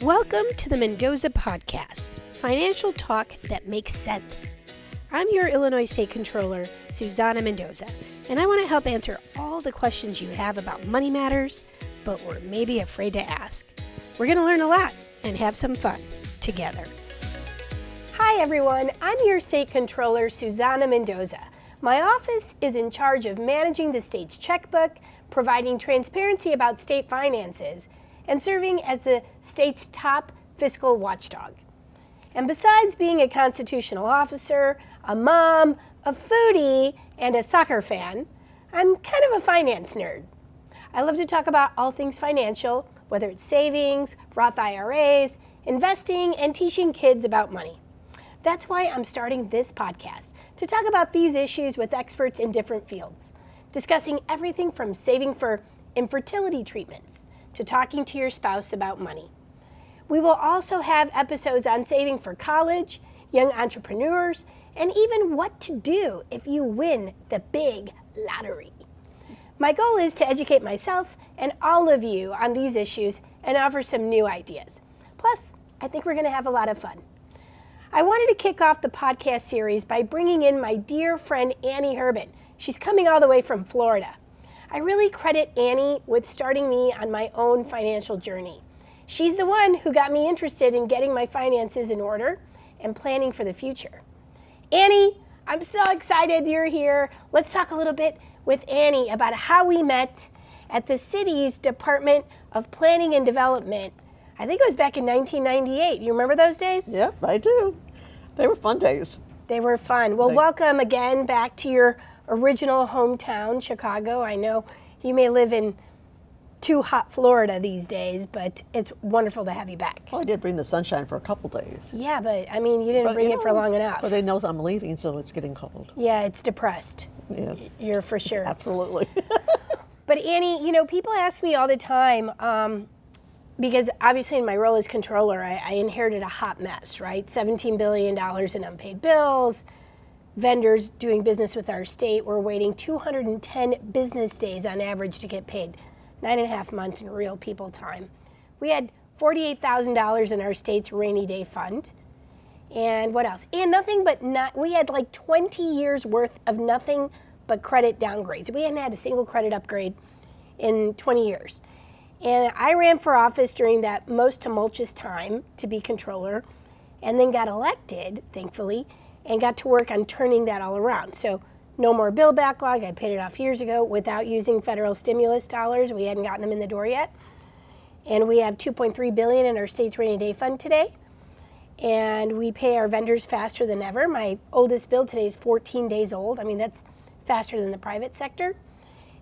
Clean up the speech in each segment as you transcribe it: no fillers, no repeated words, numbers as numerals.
Welcome to the Mendoza Podcast, financial talk that makes sense. I'm your Illinois State Comptroller, Susana Mendoza, and I want to help answer all the questions you have about money matters, but we're maybe afraid to ask. We're going to learn a lot and have some fun together. Hi everyone, I'm your State Comptroller, Susana Mendoza. My office is in charge of managing the state's checkbook, providing transparency about state finances, and serving as the state's top fiscal watchdog. And besides being a constitutional officer, a mom, a foodie, and a soccer fan, I'm kind of a finance nerd. I love to talk about all things financial, whether it's savings, Roth IRAs, investing, and teaching kids about money. That's why I'm starting this podcast, to talk about these issues with experts in different fields, discussing everything from saving for infertility treatments to talking to your spouse about money. We will also have episodes on saving for college, young entrepreneurs, and even what to do if you win the big lottery. My goal is to educate myself and all of you on these issues and offer some new ideas. Plus, I think we're going to have a lot of fun. I wanted to kick off the podcast series by bringing in my dear friend Anni Herben. She's coming all the way from Florida. I really credit Anni with starting me on my own financial journey. She's the one who got me interested in getting my finances in order and planning for the future. Anni, I'm so excited you're here. Let's talk a little bit with Anni about how we met at the city's Department of Planning and Development. I think it was back in 1998. You remember those days? Yep, I do. They were fun days. They were fun. Well, welcome again back to your original hometown, Chicago. I know you may live in too hot Florida these days, but it's wonderful to have you back. Well, I did bring the sunshine for a couple days. Yeah, but I mean, you didn't bring it for long enough. But they know I'm leaving, so it's getting cold. Yeah, it's depressed. Yes. You're for sure. Absolutely. But Anni, people ask me all the time, because obviously in my role as controller, I inherited a hot mess, right? $17 billion in unpaid bills. Vendors doing business with our state were waiting 210 business days on average to get paid, 9.5 months in real people time. We had $48,000 in our state's rainy day fund. And what else? And we had like 20 years worth of nothing but credit downgrades. We hadn't had a single credit upgrade in 20 years. And I ran for office during that most tumultuous time to be controller, and then got elected, thankfully, and got to work on turning that all around. So no more bill backlog. I paid it off years ago without using federal stimulus dollars. We hadn't gotten them in the door yet. And we have $2.3 billion in our state's rainy day fund today. And we pay our vendors faster than ever. My oldest bill today is 14 days old. I mean, that's faster than the private sector.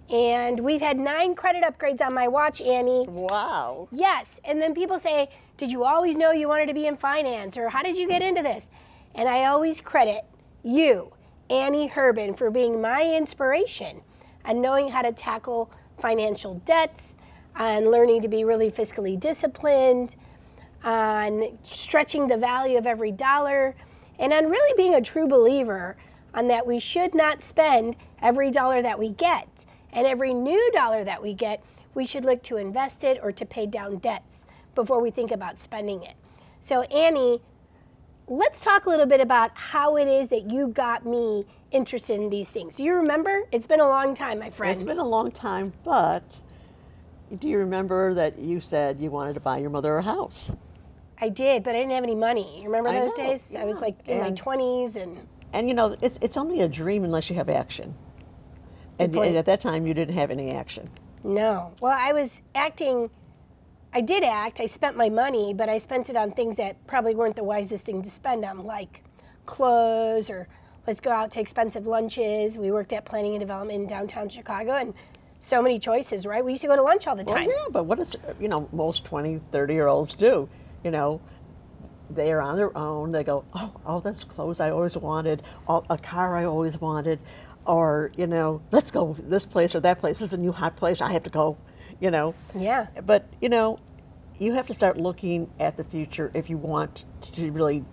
And we've had 9 credit upgrades on my watch, Anni. Wow. Yes. And then people say, did you always know you wanted to be in finance? Or how did you get into this? And I always credit you, Anni Herben, for being my inspiration on knowing how to tackle financial debts, on learning to be really fiscally disciplined, on stretching the value of every dollar, and on really being a true believer on that we should not spend every dollar that we get. And every new dollar that we get, we should look to invest it or to pay down debts before we think about spending it. So Anni, let's talk a little bit about how it is that you got me interested in these things. Do you remember? It's been a long time, my friend. It's been a long time, but do you remember that you said you wanted to buy your mother a house? I did, but I didn't have any money. You remember those days? Yeah. I was like in my 20s. And it's only a dream unless you have action. And at that time, you didn't have any action. No. Well, I did act. I spent my money, but I spent it on things that probably weren't the wisest thing to spend on, like clothes or let's go out to expensive lunches. We worked at Planning and Development in downtown Chicago, and so many choices, right? We used to go to lunch all the time. Well, yeah, but what does, most 20, 30-year-olds do? They are on their own. They go, oh, that's clothes I always wanted, a car I always wanted, or, let's go this place or that place. This is a new hot place. I have to go, Yeah. But, you have to start looking at the future if you want to really,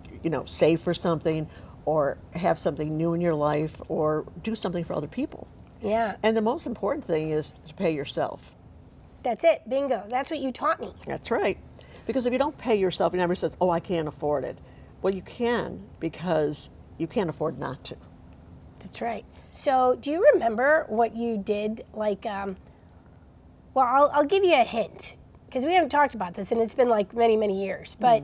save for something or have something new in your life or do something for other people. Yeah. And the most important thing is to pay yourself. That's it. Bingo. That's what you taught me. That's right. Because if you don't pay yourself, and everybody says, oh, I can't afford it. Well, you can, because you can't afford not to. That's right. So do you remember what you did? Like, well, I'll give you a hint, because we haven't talked about this, and it's been like many, many years. But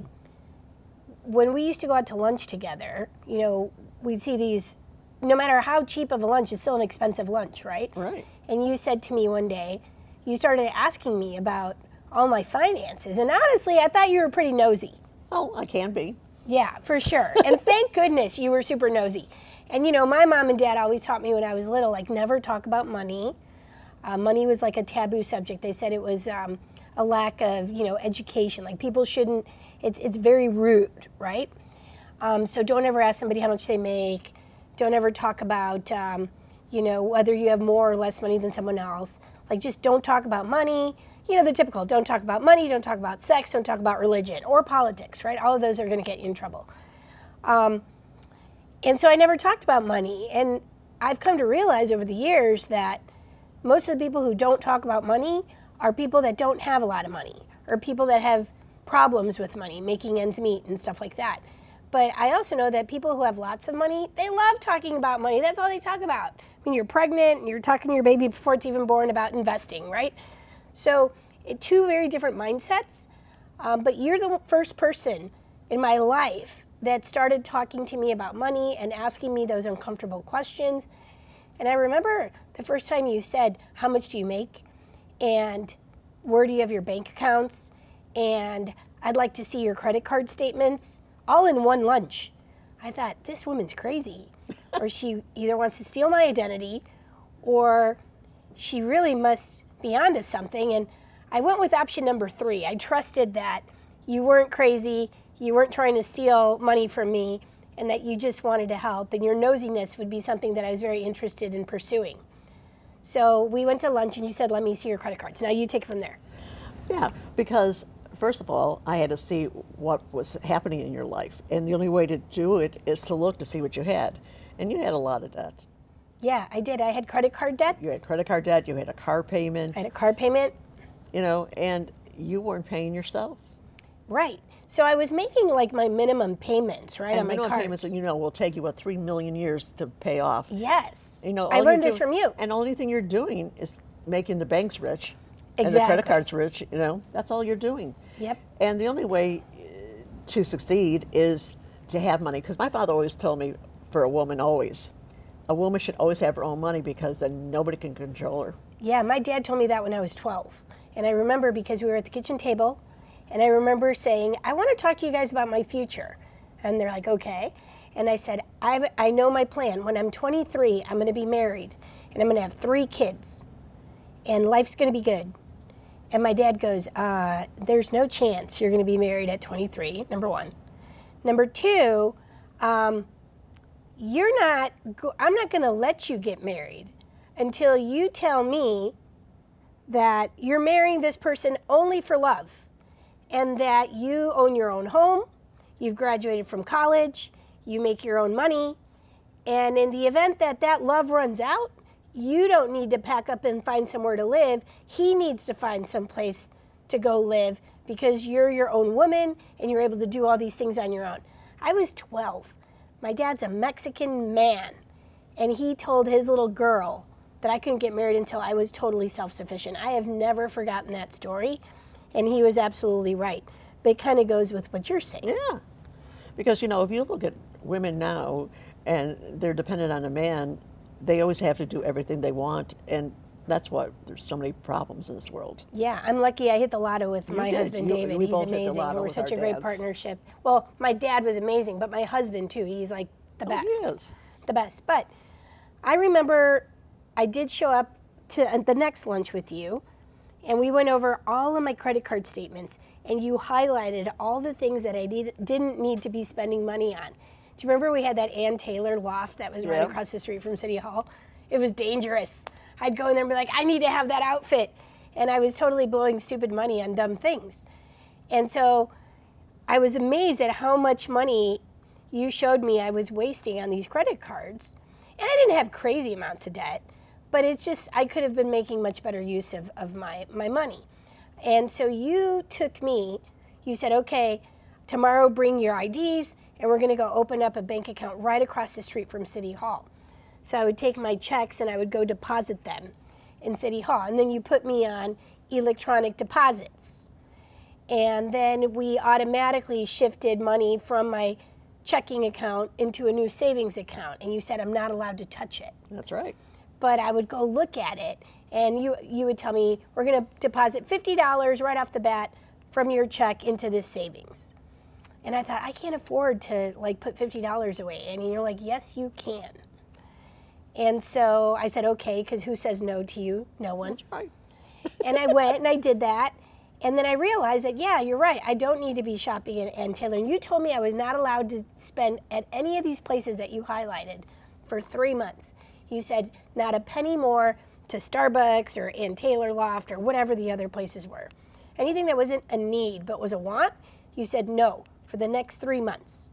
when we used to go out to lunch together, you know, we'd see these, no matter how cheap of a lunch, it's still an expensive lunch, right? Right. And you said to me one day, you started asking me about all my finances. And honestly, I thought you were pretty nosy. Oh, I can be. Yeah, for sure. And thank goodness you were super nosy. And you know, my mom and dad always taught me when I was little, like, never talk about money. Money was like a taboo subject. They said it was a lack of, you know, education. Like, people shouldn't, it's very rude, right? So don't ever ask somebody how much they make. Don't ever talk about, you know, whether you have more or less money than someone else. Like, just don't talk about money. You know, the typical, don't talk about money, don't talk about sex, don't talk about religion or politics, right? All of those are going to get you in trouble. And so I never talked about money. And I've come to realize over the years that most of the people who don't talk about money are people that don't have a lot of money, or people that have problems with money, making ends meet and stuff like that. But I also know that people who have lots of money, they love talking about money. That's all they talk about. When you're pregnant and you're talking to your baby before it's even born about investing, right? So two very different mindsets. But you're the first person in my life that started talking to me about money and asking me those uncomfortable questions. And I remember the first time you said, how much do you make? And where do you have your bank accounts? And I'd like to see your credit card statements, all in one lunch. I thought, this woman's crazy. Or she either wants to steal my identity, or she really must be onto something. And I went with option number 3. I trusted that you weren't crazy, you weren't trying to steal money from me, and that you just wanted to help, and your nosiness would be something that I was very interested in pursuing. So we went to lunch, and you said, let me see your credit cards. Now you take it from there. Yeah, because first of all, I had to see what was happening in your life. And the only way to do it is to look to see what you had. And you had a lot of debt. Yeah, I did. I had credit card debts. You had credit card debt, you had a car payment. I had a car payment. You know, and you weren't paying yourself. Right. So I was making like my minimum payments, right, And on my minimum cards. payments, you know, will take you, 3 million years to pay off. Yes. You know, I learned this from you. And the only thing you're doing is making the banks rich. And the Exactly. credit cards rich, you know. That's all you're doing. Yep. And the only way to succeed is to have money. Because my father always told me, for a woman should always have her own money, because then nobody can control her. Yeah, my dad told me that when I was 12. And I remember because we were at the kitchen table, and I remember saying, I want to talk to you guys about my future. And they're like, okay. And I said, I know my plan. When I'm 23, I'm going to be married, and I'm going to have 3 kids, and life's going to be good. And my dad goes, there's no chance you're going to be married at 23, number 1. Number 2, I'm not going to let you get married until you tell me that you're marrying this person only for love, and that you own your own home, you've graduated from college, you make your own money, and in the event that that love runs out, you don't need to pack up and find somewhere to live. He needs to find some place to go live, because you're your own woman and you're able to do all these things on your own. I was 12. My dad's a Mexican man, and he told his little girl that I couldn't get married until I was totally self-sufficient. I have never forgotten that story, and he was absolutely right. But it kind of goes with what you're saying. Yeah. Because, you know, if you look at women now and they're dependent on a man, they always have to do everything they want, and that's why there's so many problems in this world. Yeah, I'm lucky I hit the lotto with my husband, David. We He's both hit the amazing. lotto We're with such our a great dads. partnership. Well, my dad was amazing, but my husband, too. He's like the best. He is. The best. But I remember I did show up to the next lunch with you, and we went over all of my credit card statements, and you highlighted all the things that I didn't need to be spending money on. Do you remember we had that Ann Taylor loft that was right across the street from City Hall? It was dangerous. I'd go in there and be like, I need to have that outfit. And I was totally blowing stupid money on dumb things. And so I was amazed at how much money you showed me I was wasting on these credit cards. And I didn't have crazy amounts of debt, but it's just, I could have been making much better use of my money. And so you took me, you said, okay, tomorrow bring your IDs and we're gonna go open up a bank account right across the street from City Hall. So I would take my checks and I would go deposit them in City Hall. And then you put me on electronic deposits. And then we automatically shifted money from my checking account into a new savings account. And you said I'm not allowed to touch it. That's right. But I would go look at it and you would tell me, we're gonna deposit $50 right off the bat from your check into this savings. And I thought, I can't afford to like put $50 away. And you're like, yes, you can. And so I said, okay, because who says no to you? No one. That's right. And I went and I did that. And then I realized that, yeah, you're right. I don't need to be shopping at Ann Taylor. And you told me I was not allowed to spend at any of these places that you highlighted for 3 months. You said not a penny more to Starbucks or Ann Taylor Loft or whatever the other places were. Anything that wasn't a need but was a want, you said no for the next 3 months.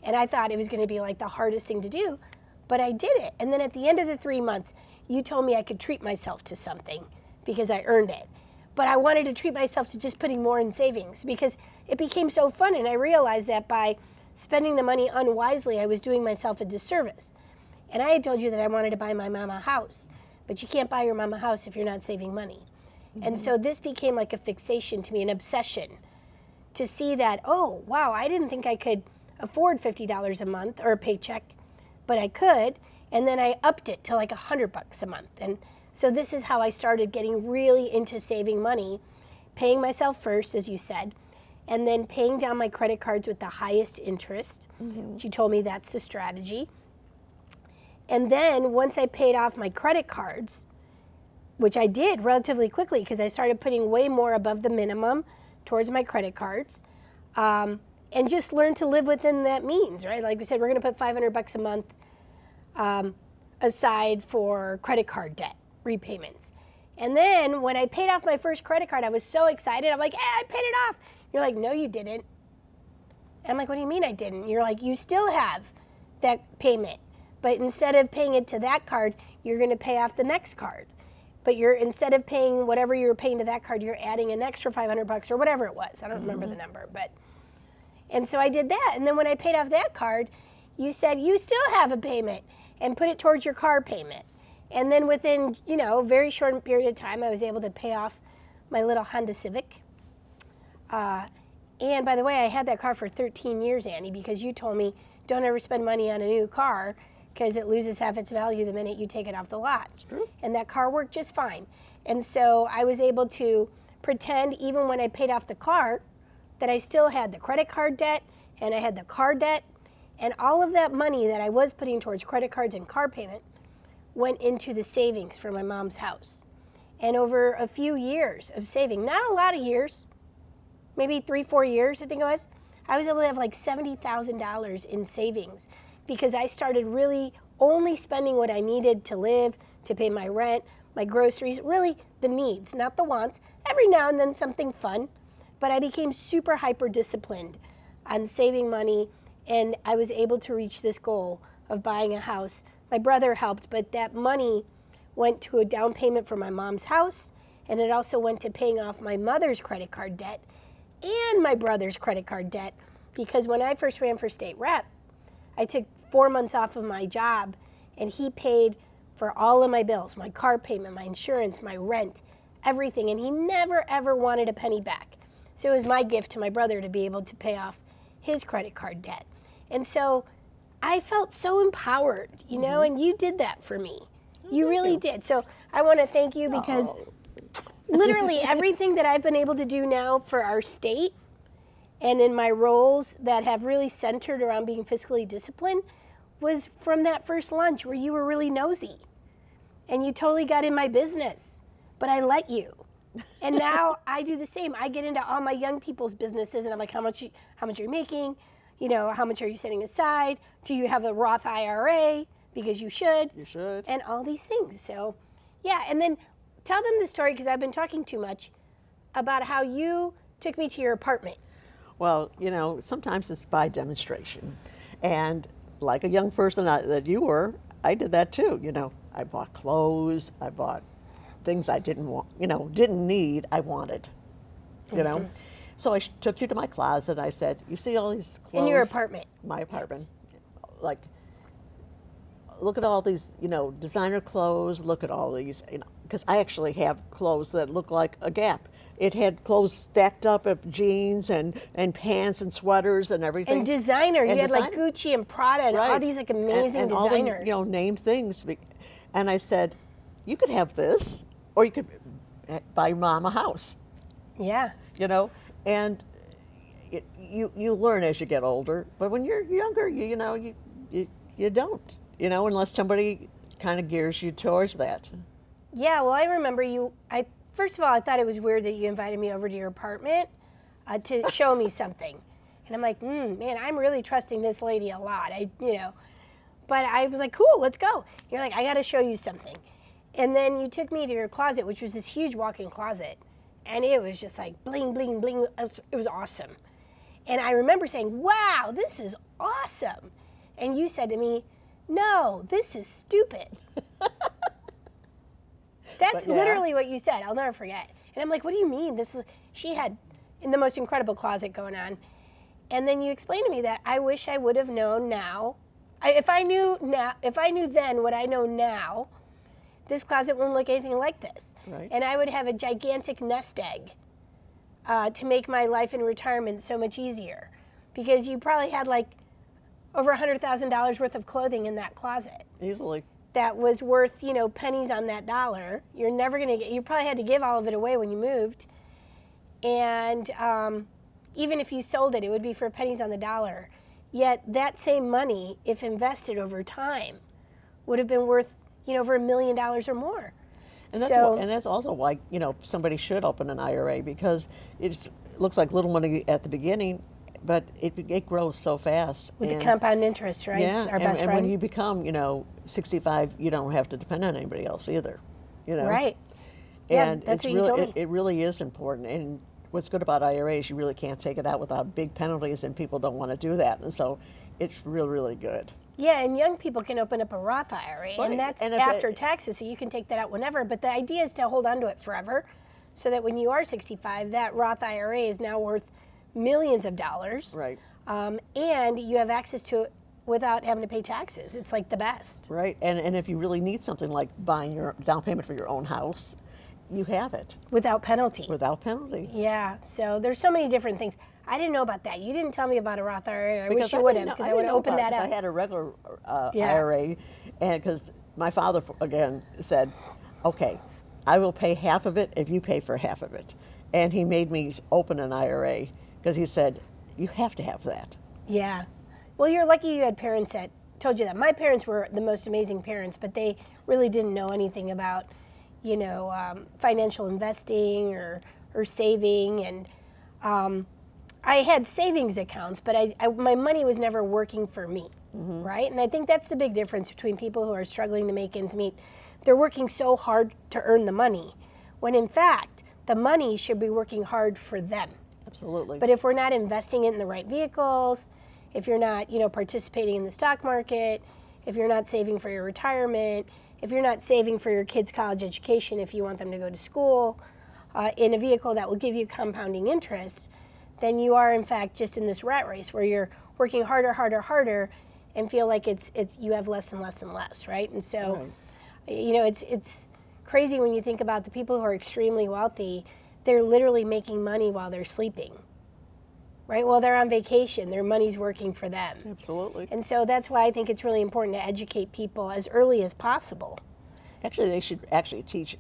And I thought it was going to be like the hardest thing to do. But I did it. And then at the end of the 3 months, you told me I could treat myself to something because I earned it. But I wanted to treat myself to just putting more in savings because it became so fun. And I realized that by spending the money unwisely, I was doing myself a disservice. And I had told you that I wanted to buy my mama a house. But you can't buy your mama a house if you're not saving money. Mm-hmm. And so this became like a fixation to me, an obsession to see that, oh, wow, I didn't think I could afford $50 a month or a paycheck. But I could, and then I upped it to like $100 a month. And so this is how I started getting really into saving money, paying myself first, as you said, and then paying down my credit cards with the highest interest. Mm-hmm. You told me that's the strategy. And then once I paid off my credit cards, which I did relatively quickly because I started putting way more above the minimum towards my credit cards, and just learn to live within that means, right? Like we said, we're going to put $500 a month aside for credit card debt repayments. And then when I paid off my first credit card, I was so excited. I'm like, hey, I paid it off. You're like, no, you didn't. And I'm like, what do you mean I didn't? You're like, you still have that payment. But instead of paying it to that card, you're going to pay off the next card. But instead of paying whatever you were paying to that card, you're adding an extra $500 or whatever it was. I don't remember the number, and so I did that. And then when I paid off that card, you said you still have a payment and put it towards your car payment. And then within, a very short period of time, I was able to pay off my little Honda Civic. And by the way, I had that car for 13 years, Annie, because you told me don't ever spend money on a new car because it loses half its value the minute you take it off the lot. That's true. And that car worked just fine. And so I was able to pretend, even when I paid off the car, that I still had the credit card debt and I had the car debt, and all of that money that I was putting towards credit cards and car payment went into the savings for my mom's house. And over a few years of saving, not a lot of years, maybe 3-4 years I think it was, I was able to have like $70,000 in savings because I started really only spending what I needed to live, to pay my rent, my groceries, really the needs, not the wants. Every now and then something fun. But I became super hyper disciplined on saving money, and I was able to reach this goal of buying a house. My brother helped, but that money went to a down payment for my mom's house, and it also went to paying off my mother's credit card debt and my brother's credit card debt, because when I first ran for state rep, I took 4 months off of my job, and he paid for all of my bills, my car payment, my insurance, my rent, everything, and he never, ever wanted a penny back. So it was my gift to my brother to be able to pay off his credit card debt. And so I felt so empowered, and you did that for me. You really did. So I want to thank you because literally everything that I've been able to do now for our state and in my roles that have really centered around being fiscally disciplined was from that first lunch where you were really nosy and you totally got in my business, but I let you. And now I do the same. I get into all my young people's businesses and I'm like, how much are you making? How much are you setting aside? Do you have a Roth IRA? Because you should. You should. And all these things. So, yeah. And then tell them the story, because I've been talking too much, about how you took me to your apartment. Well, sometimes it's by demonstration. And like a young person that you were, I did that too. I bought clothes, I bought things I didn't want, didn't need, I wanted, Mm-hmm. So I took you to my closet. I said, you see all these clothes? In your apartment. My apartment. Like, look at all these, designer clothes. Look at all these, because I actually have clothes that look like a Gap. It had clothes stacked up of jeans and pants and sweaters and everything. And designer. You had like Gucci and Prada and all these like amazing designers. All the, name things. And I said, you could have this, or you could buy Mom a house. Yeah. And you learn as you get older. But when you're younger, you don't. Unless somebody kind of gears you towards that. Yeah, well, I remember first of all, I thought it was weird that you invited me over to your apartment to show me something. And I'm like, man, I'm really trusting this lady a lot. But I was like, cool, let's go. You're like, I got to show you something. And then you took me to your closet, which was this huge walk-in closet. And it was just like bling, bling, bling. It was awesome. And I remember saying, wow, this is awesome. And you said to me, no, this is stupid. That's literally what you said. I'll never forget. And I'm like, what do you mean? She had the most incredible closet going on. And then you explained to me that I wish I would have known now. If I knew then what I know now, this closet wouldn't look anything like this. Right. And I would have a gigantic nest egg to make my life in retirement so much easier. Because you probably had like over $100,000 worth of clothing in that closet. Easily. That was worth, pennies on that dollar. You're never going to get, you probably had to give all of it away when you moved. And even if you sold it, it would be for pennies on the dollar. Yet that same money, if invested over time, would have been worth, over $1 million or more. And that's also why, somebody should open an IRA, because it looks like little money at the beginning, but it grows so fast. With the compound interest, right? Yeah, it's our best friend. And when you become, 65, you don't have to depend on anybody else either, Right. And yeah, that's what really, you told me. It really is important. And what's good about IRAs, you really can't take it out without big penalties, and people don't want to do that. And so it's really, really good. Yeah, and young people can open up a Roth IRA, and that's after taxes, so you can take that out whenever. But the idea is to hold on to it forever, so that when you are 65, that Roth IRA is now worth millions of dollars. Right. And you have access to it without having to pay taxes. It's like the best. Right. And if you really need something like buying your down payment for your own house, you have it. Without penalty. Without penalty. Yeah. So there's so many different things. I didn't know about that. You didn't tell me about a Roth IRA. I wish you would have, because I would have opened that up. I had a regular IRA, and because my father, again, said, okay, I will pay half of it if you pay for half of it. And he made me open an IRA, because he said, you have to have that. Yeah. Well, you're lucky you had parents that told you that. My parents were the most amazing parents, but they really didn't know anything about, financial investing or saving. And I had savings accounts, but my money was never working for me, right? And I think that's the big difference between people who are struggling to make ends meet. They're working so hard to earn the money, when in fact, the money should be working hard for them. Absolutely. But if we're not investing it in the right vehicles, if you're not, participating in the stock market, if you're not saving for your retirement, if you're not saving for your kids' college education, if you want them to go to school, in a vehicle that will give you compounding interest, then you are in fact just in this rat race where you're working harder, and feel like it's you have less and less and less, right? And so, it's crazy when you think about the people who are extremely wealthy. They're literally making money while they're sleeping, right? While they're on vacation, their money's working for them. Absolutely. And so that's why I think it's really important to educate people as early as possible. Actually, they should actually teach,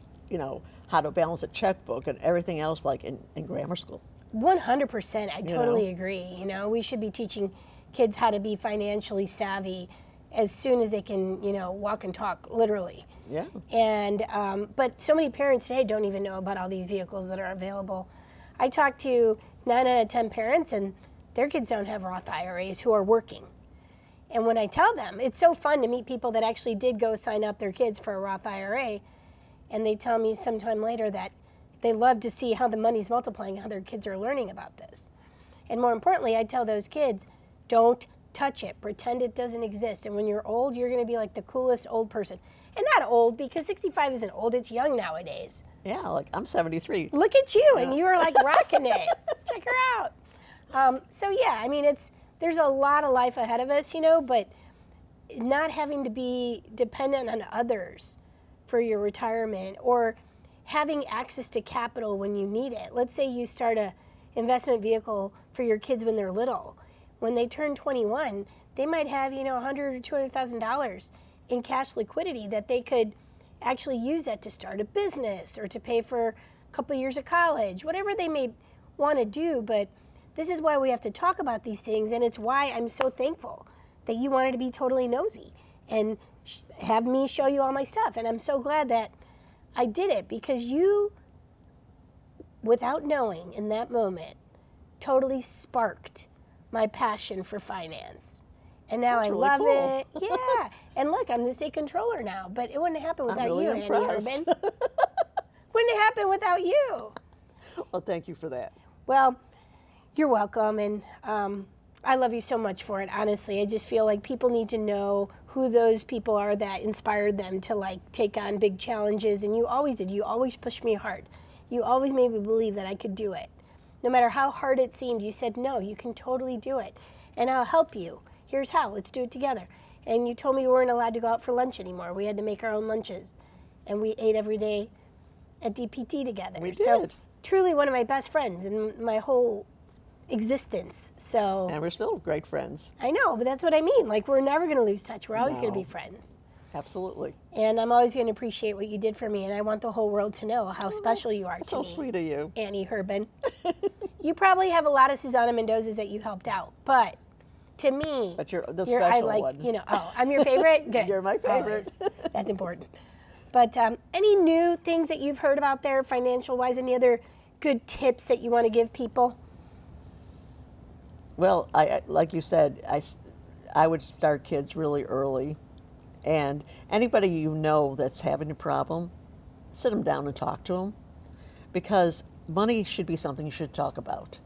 how to balance a checkbook and everything else like in grammar school. 100%. I totally agree. We should be teaching kids how to be financially savvy as soon as they can, walk and talk, literally. Yeah. And but so many parents today don't even know about all these vehicles that are available. I talk to 9 out of 10 parents, and their kids don't have Roth IRAs who are working. And when I tell them, it's so fun to meet people that actually did go sign up their kids for a Roth IRA, and they tell me sometime later that they love to see how the money's multiplying, how their kids are learning about this. And more importantly, I tell those kids, don't touch it. Pretend it doesn't exist. And when you're old, you're going to be like the coolest old person. And not old, because 65 isn't old, it's young nowadays. Yeah, like I'm 73. Look at you, and you are like rocking it. check her out. So yeah, I mean, there's a lot of life ahead of us, but not having to be dependent on others for your retirement or having access to capital when you need it. Let's say you start a investment vehicle for your kids when they're little. When they turn 21, they might have, $100,000 or $200,000 in cash liquidity that they could actually use that to start a business or to pay for a couple years of college, whatever they may want to do. But this is why we have to talk about these things, and it's why I'm so thankful that you wanted to be totally nosy and have me show you all my stuff. And I'm so glad that I did it, because you, without knowing in that moment, totally sparked my passion for finance. And now That's I really love cool. it. Yeah. And look, I'm the state controller now, but it wouldn't have happened without really you, impressed. Anni Herben. Wouldn't have happened without you. Well, thank you for that. Well, you're welcome, and I love you so much for it, honestly. I just feel like people need to know who those people are that inspired them to take on big challenges, and you always did. You always pushed me hard. You always made me believe that I could do it. No matter how hard it seemed, you said, no, you can totally do it, and I'll help you. Here's how, let's do it together. And you told me we weren't allowed to go out for lunch anymore. We had to make our own lunches, and we ate every day at DPT together. We So did. truly one of my best friends in my whole existence. So And we're still great friends. I know, but that's what I mean. We're never going to lose touch. We're always going to No. be friends. Absolutely. And I'm always going to appreciate what you did for me, and I want the whole world to know how special you are That's to so me, sweet of you. Anni Herben. You probably have a lot of Susana Mendozas that you helped out, but to me, But you're the I special like, one. I'm your favorite? Good. You're my favorite. Always. That's important. But any new things that you've heard about there, financial-wise, any other good tips that you want to give people? Well, I like you said, I would start kids really early. And anybody you know that's having a problem, sit them down and talk to them. Because money should be something you should talk about.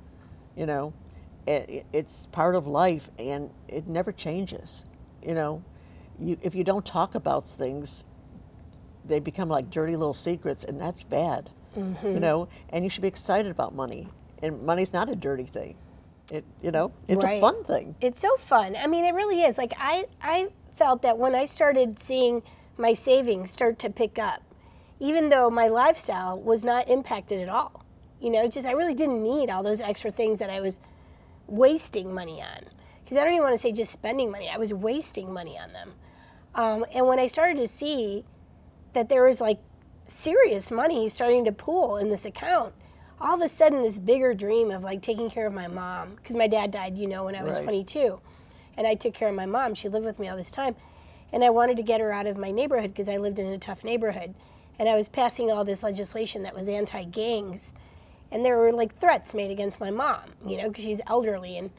It's part of life, and it never changes. If you don't talk about things, they become like dirty little secrets, and that's bad. And you should be excited about money. And money's not a dirty thing. It's Right. a fun thing. It's so fun. I mean, it really is. I felt that when I started seeing my savings start to pick up, even though my lifestyle was not impacted at all, I really didn't need all those extra things that I was wasting money on. Because I don't even want to say just spending money. I was wasting money on them. And when I started to see that there was serious money starting to pool in this account, all of a sudden this bigger dream of taking care of my mom, because my dad died, when I was Right. 22, and I took care of my mom. She lived with me all this time, and I wanted to get her out of my neighborhood because I lived in a tough neighborhood, and I was passing all this legislation that was anti-gangs, and there were threats made against my mom, because she's elderly, and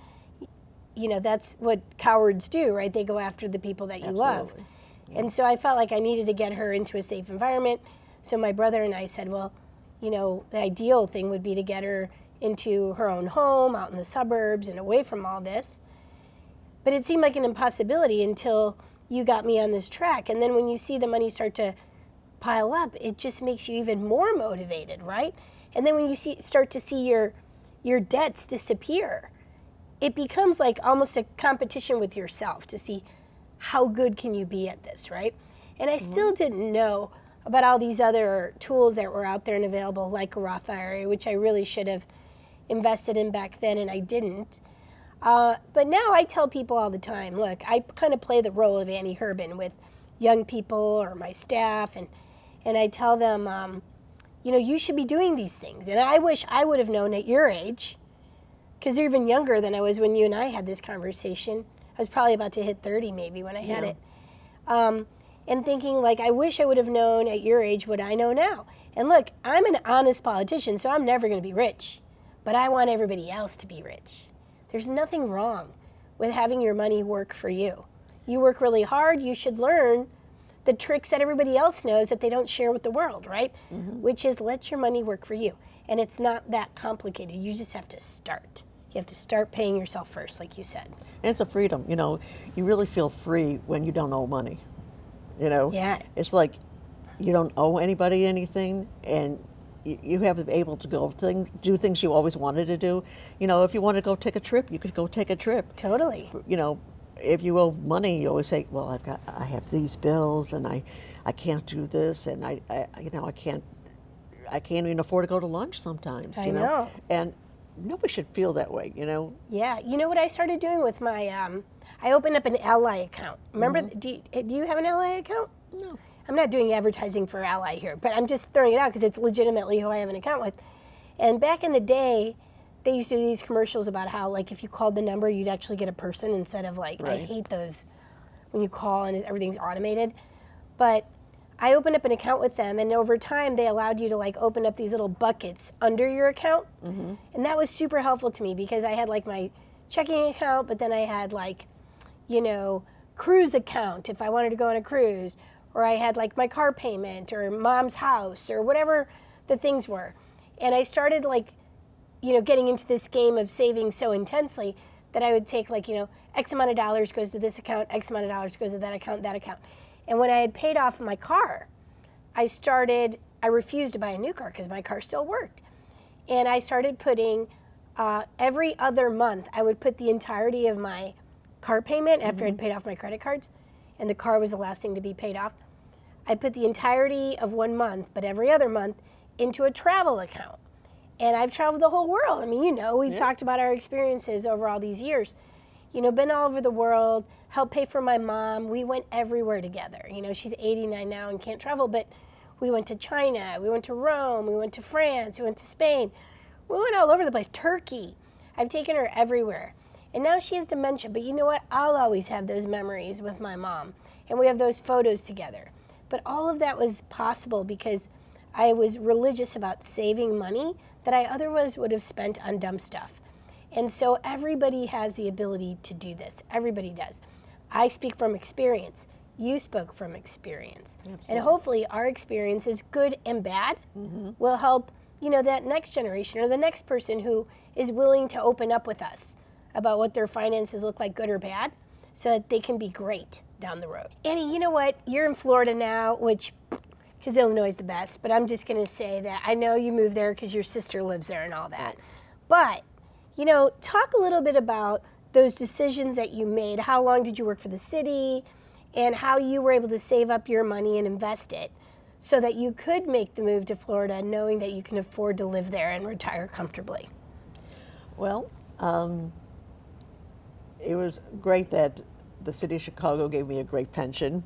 that's what cowards do, right? They go after the people that you love. Absolutely. And so I felt like I needed to get her into a safe environment. So my brother and I said, well, the ideal thing would be to get her into her own home out in the suburbs and away from all this. But it seemed like an impossibility until you got me on this track. And then when you see the money start to pile up, it just makes you even more motivated, right? And then when you start to see your debts disappear, it becomes almost a competition with yourself to see how good can you be at this, right? And I still didn't know about all these other tools that were out there and available, like a Roth IRA, which I really should have invested in back then, and I didn't. But now I tell people all the time, look, I kind of play the role of Anni Herben with young people or my staff, and I tell them, you should be doing these things. And I wish I would have known at your age, because you're even younger than I was when you and I had this conversation. I was probably about to hit 30 maybe when I had it. And thinking I wish I would have known at your age what I know now. And look, I'm an honest politician, so I'm never going to be rich. But I want everybody else to be rich. There's nothing wrong with having your money work for you. You work really hard, you should learn the tricks that everybody else knows that they don't share with the world, right? Which is let your money work for you. And it's not that complicated. You just have to start. You have to start paying yourself first, like you said. And it's a freedom. You really feel free when you don't owe money. Yeah. It's like you don't owe anybody anything, and you have to be able to do things you always wanted to do. You know, if you want to go take a trip, you could go take a trip. Totally. You know, if you owe money, you always say, well, I have these bills, and I can't do this, and I can't even afford to go to lunch sometimes. I know. And nobody should feel that way, you know. Yeah. You know what I started doing with my, I opened up an Ally account. Remember, do you have an Ally account? No. I'm not doing advertising for Ally here, but I'm just throwing it out because it's legitimately who I have an account with. And back in the day, they used to do these commercials about how, like, if you called the number, you'd actually get a person instead of, like, I hate those when you call and everything's automated. But I opened up an account with them, and over time, they allowed you to, like, open up these little buckets under your account. And that was super helpful to me because I had, like, my checking account, but then I had, like, you know, cruise account if I wanted to go on a cruise, or I had like my car payment or mom's house or whatever the things were. And I started like, you know, getting into this game of saving so intensely that I would take like, you know, X amount of dollars goes to this account, X amount of dollars goes to that account, that account. And when I had paid off my car, I refused to buy a new car because my car still worked. And I started putting every other month, I would put the entirety of my car payment after I'd paid off my credit cards, and the car was the last thing to be paid off. I put the entirety of 1 month, but every other month, into a travel account. And I've traveled the whole world. I mean, you know, we've talked about our experiences over all these years. You know, been all over the world, helped pay for my mom. We went everywhere together. You know, she's 89 now and can't travel, but we went to China, we went to Rome, we went to France, we went to Spain. We went all over the place. Turkey. I've taken her everywhere. And now she has dementia, but you know what? I'll always have those memories with my mom. And we have those photos together. But all of that was possible because I was religious about saving money that I otherwise would have spent on dumb stuff. And so everybody has the ability to do this. Everybody does. I speak from experience. You spoke from experience. Absolutely. And hopefully our experiences, good and bad, will help, you know, that next generation or the next person who is willing to open up with us about what their finances look like, good or bad, so that they can be great down the road. Annie, you know what? You're in Florida now, which, because Illinois is the best, but I'm just going to say that I know you moved there because your sister lives there and all that. But, you know, talk a little bit about those decisions that you made. How long did you work for the city, and how you were able to save up your money and invest it so that you could make the move to Florida knowing that you can afford to live there and retire comfortably? Well, it was great that the city of Chicago gave me a great pension.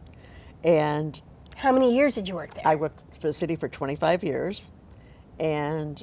And how many years did you work there? I worked for the city for 25 years. And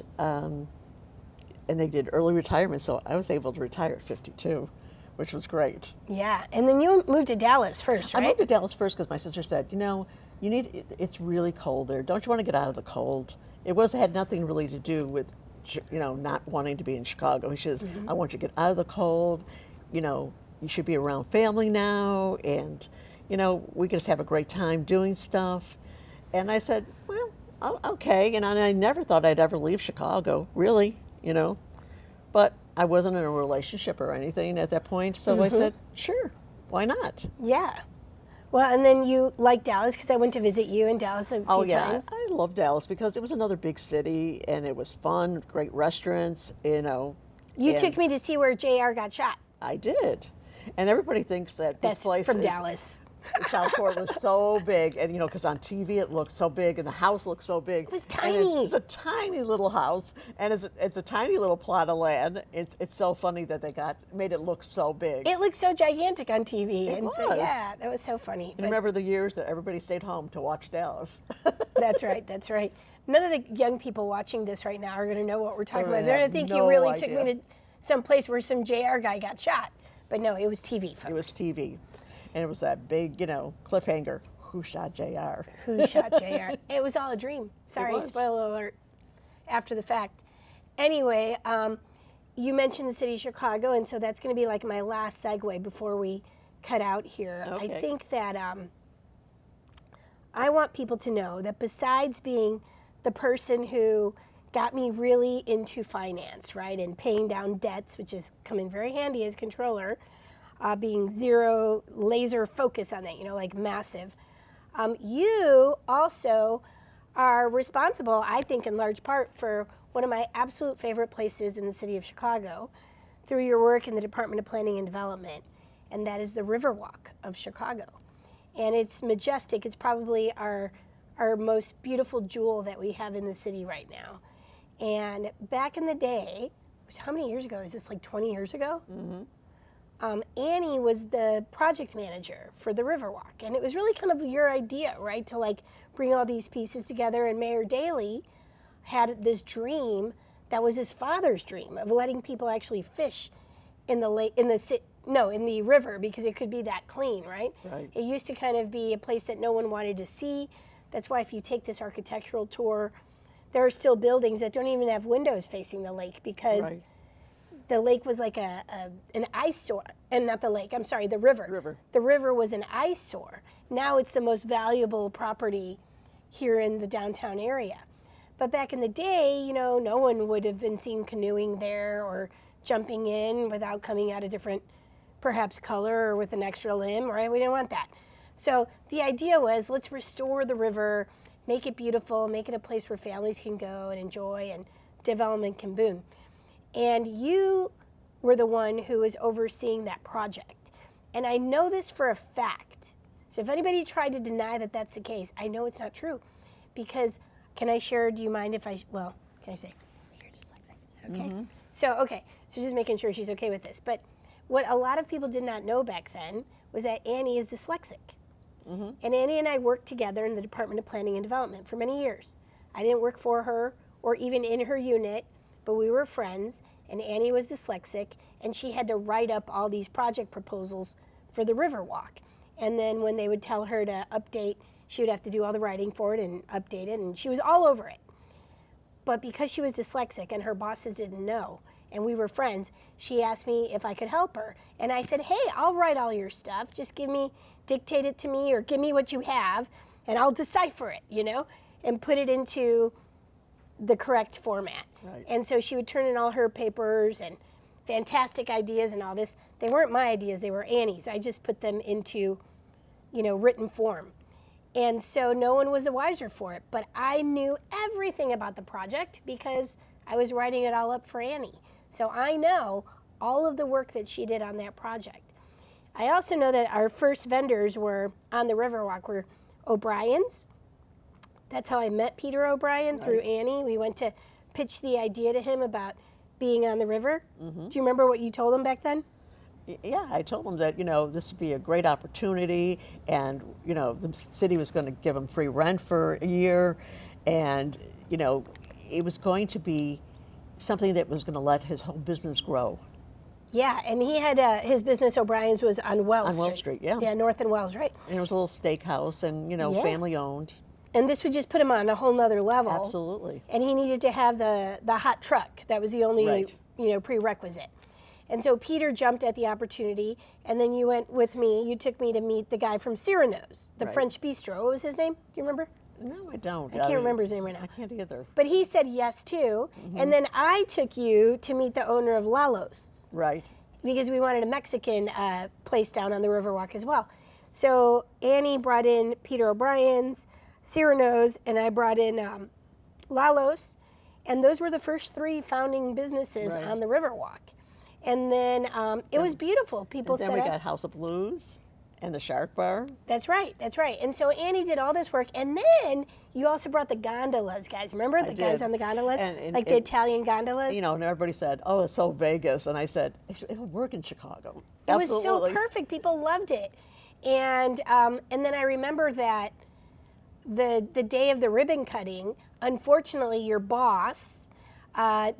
they did early retirement, so I was able to retire at 52, which was great. Yeah, and then you moved to Dallas first, right? I moved to Dallas first because my sister said, you know, it's really cold there. Don't you want to get out of the cold? It had nothing really to do with, you know, not wanting to be in Chicago. She says, I want you to get out of the cold. You know, you should be around family now, and, you know, we can just have a great time doing stuff. And I said, well, okay. And I never thought I'd ever leave Chicago, really, you know. But I wasn't in a relationship or anything at that point, so I said, sure, why not? Yeah. Well, and then you like Dallas because I went to visit you in Dallas a few times. I love Dallas because it was another big city, and it was fun, great restaurants, you know. You took me to see where JR got shot. I did. And everybody thinks that this place from Dallas. Southport was so big, and you know, because on TV it looked so big, and the house looked so big. It was tiny. It's a tiny little house, and it's a tiny little plot of land. It's so funny that they made it look so big. It looked so gigantic on TV. It was. So, yeah, that was so funny. And remember the years that everybody stayed home to watch Dallas. That's right. That's right. None of the young people watching this right now are going to know what we're talking about. They're going to think you really took me to some place where some JR guy got shot. But no, it was TV, folks. It was TV. And it was that big, you know, cliffhanger. Who shot JR? Who shot JR? It was all a dream. Sorry, spoiler alert. After the fact. Anyway, you mentioned the city of Chicago, and so that's going to be like my last segue before we cut out here. Okay. I think that I want people to know that besides being the person who got me really into finance, right, and paying down debts, which has come in very handy as controller, being zero laser focus on that, you know, like massive. You also are responsible, I think, in large part for one of my absolute favorite places in the city of Chicago through your work in the Department of Planning and Development, and that is the Riverwalk of Chicago. And it's majestic. It's probably our most beautiful jewel that we have in the city right now. And back in the day, how many years ago? Is this like 20 years ago? Mm-hmm. Annie was the project manager for the Riverwalk. And it was really kind of your idea, right? To like bring all these pieces together. And Mayor Daley had this dream that was his father's dream of letting people actually fish in the lake, in the river, because it could be that clean, right? Right. It used to kind of be a place that no one wanted to see. That's why if you take this architectural tour, there are still buildings that don't even have windows facing the lake because Right. the lake was like an eyesore. And not the lake, I'm sorry, the river. The river was an eyesore. Now it's the most valuable property here in the downtown area. But back in the day, you know, no one would have been seen canoeing there or jumping in without coming out a different, perhaps, color or with an extra limb, right? We didn't want that. So the idea was, let's restore the river, make it beautiful, make it a place where families can go and enjoy and development can boom. And you were the one who was overseeing that project. And I know this for a fact. So if anybody tried to deny that that's the case, I know it's not true. Because, can I share, do you mind if can I say, you're dyslexic, is that okay? Mm-hmm. So just making sure she's okay with this. But what a lot of people did not know back then was that Annie is dyslexic. Mm-hmm. And Annie and I worked together in the Department of Planning and Development for many years. I didn't work for her or even in her unit, but we were friends, and Annie was dyslexic, and she had to write up all these project proposals for the Riverwalk. And then when they would tell her to update, she would have to do all the writing for it and update it, and she was all over it. But because she was dyslexic and her bosses didn't know, and we were friends, she asked me if I could help her. And I said, hey, I'll write all your stuff. Just dictate it to me or give me what you have, and I'll decipher it, you know, and put it into the correct format. Right. And so she would turn in all her papers and fantastic ideas and all this. They weren't my ideas, they were Annie's. I just put them into, written form. And so no one was the wiser for it, but I knew everything about the project because I was writing it all up for Annie. So I know all of the work that she did on that project. I also know that our first vendors were on the Riverwalk were O'Brien's. That's how I met Peter O'Brien, through Annie. We went to pitch the idea to him about being on the river. Mm-hmm. Do you remember what you told him back then? Yeah, I told him that, this would be a great opportunity, and, the city was going to give him free rent for a year, and, it was going to be something that was going to let his whole business grow. Yeah, and he had his business, O'Brien's, was on Wells Street. On Wells Street, yeah. Yeah, North and Wells, right. And it was a little steakhouse and, family owned. And this would just put him on a whole nother level. Absolutely. And he needed to have the hot truck. That was the only, prerequisite. And so Peter jumped at the opportunity, and then you went with me. You took me to meet the guy from Cyrano's, the French bistro. What was his name? Do you remember? No, I don't. I can't remember his name right now. I can't either. But he said yes, too. Mm-hmm. And then I took you to meet the owner of Lalo's. Right. Because we wanted a Mexican place down on the Riverwalk as well. So Annie brought in Peter O'Brien's, Cyrano's, and I brought in Lalo's. And those were the first three founding businesses on the Riverwalk. And then it was beautiful. People set up. Then we got House of Blues and the Shark Bar. That's right. And so Annie did all this work. And then you also brought the gondolas, guys. Remember the guys on the gondolas? The Italian gondolas? And everybody said, oh, it's so Vegas. And I said, it'll work in Chicago. It was so perfect. People loved it. And then I remember that the day of the ribbon cutting, unfortunately, your boss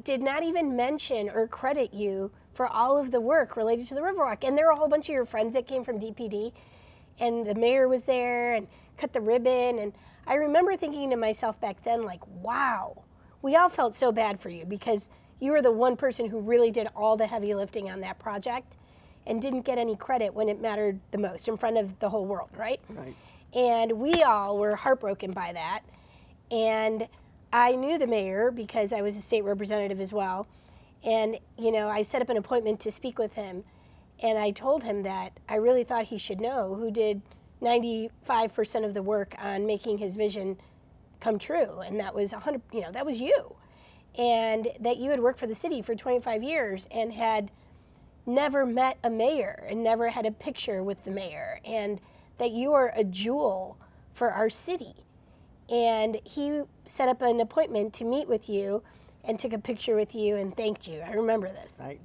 did not even mention or credit you for all of the work related to the Riverwalk. And there were a whole bunch of your friends that came from DPD, and the mayor was there and cut the ribbon. And I remember thinking to myself back then, like, wow, we all felt so bad for you because you were the one person who really did all the heavy lifting on that project and didn't get any credit when it mattered the most in front of the whole world, right? Right. And we all were heartbroken by that. And I knew the mayor because I was a state representative as well. And, I set up an appointment to speak with him. And I told him that I really thought he should know who did 95% of the work on making his vision come true, and that was 100. That was you, and that you had worked for the city for 25 years and had never met a mayor and never had a picture with the mayor, and that you are a jewel for our city. And he set up an appointment to meet with you and took a picture with you and thanked you. I remember this. Right.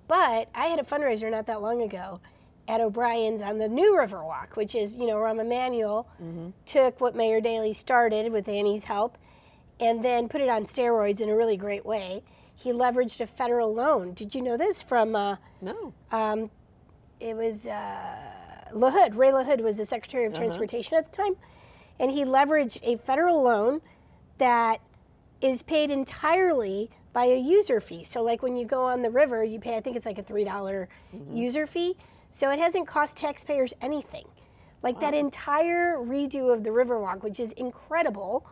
But I had a fundraiser not that long ago at O'Brien's on the new Riverwalk, which is, Rahm Emanuel took what Mayor Daley started with Annie's help and then put it on steroids in a really great way. He leveraged a federal loan. Did you know this from? No. It was LaHood. Ray LaHood was the Secretary of Transportation at the time, and he leveraged a federal loan that is paid entirely by a user fee. So like when you go on the river, you pay, I think it's like a $3 user fee. So it hasn't cost taxpayers anything. Like that entire redo of the Riverwalk, which is incredible,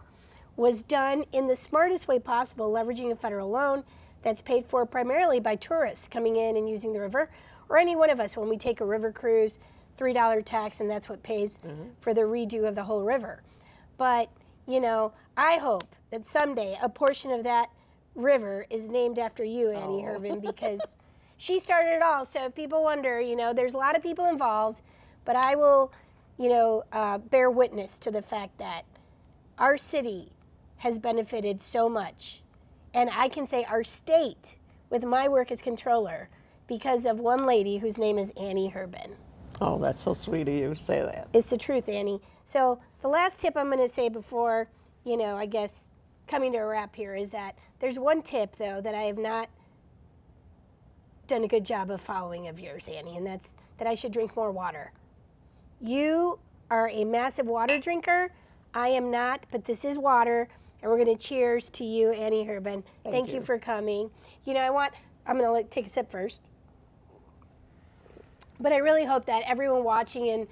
was done in the smartest way possible, leveraging a federal loan that's paid for primarily by tourists coming in and using the river, or any one of us when we take a river cruise, $3 tax, and that's what pays for the redo of the whole river. But, I hope that someday a portion of that river is named after you, Anni Herben, because she started it all. So if people wonder, there's a lot of people involved, but I will, bear witness to the fact that our city has benefited so much. And I can say our state, with my work as controller, because of one lady whose name is Anni Herben. Oh, that's so sweet of you to say that. It's the truth, Annie. So the last tip I'm going to say before, I guess coming to a wrap here is that there's one tip, though, that I have not done a good job of following of yours, Annie, and that's that I should drink more water. You are a massive water drinker. I am not, but this is water, and we're going to cheers to you, Anni Herben. Thank you for coming. I'm going to take a sip first. But I really hope that everyone watching and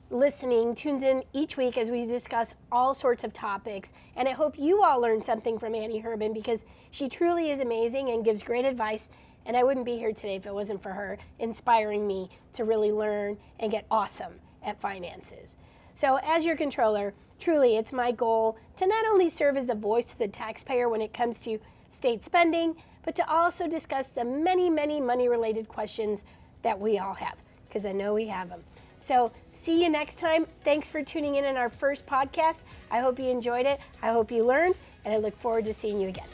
listening tunes in each week as we discuss all sorts of topics. And I hope you all learn something from Anni Herben, because she truly is amazing and gives great advice. And I wouldn't be here today if it wasn't for her inspiring me to really learn and get awesome at finances. So as your controller, truly it's my goal to not only serve as the voice of the taxpayer when it comes to state spending, but to also discuss the many, many money-related questions that we all have, because I know we have them. So see you next time. Thanks for tuning in our first podcast. I hope you enjoyed it. I hope you learned, and I look forward to seeing you again.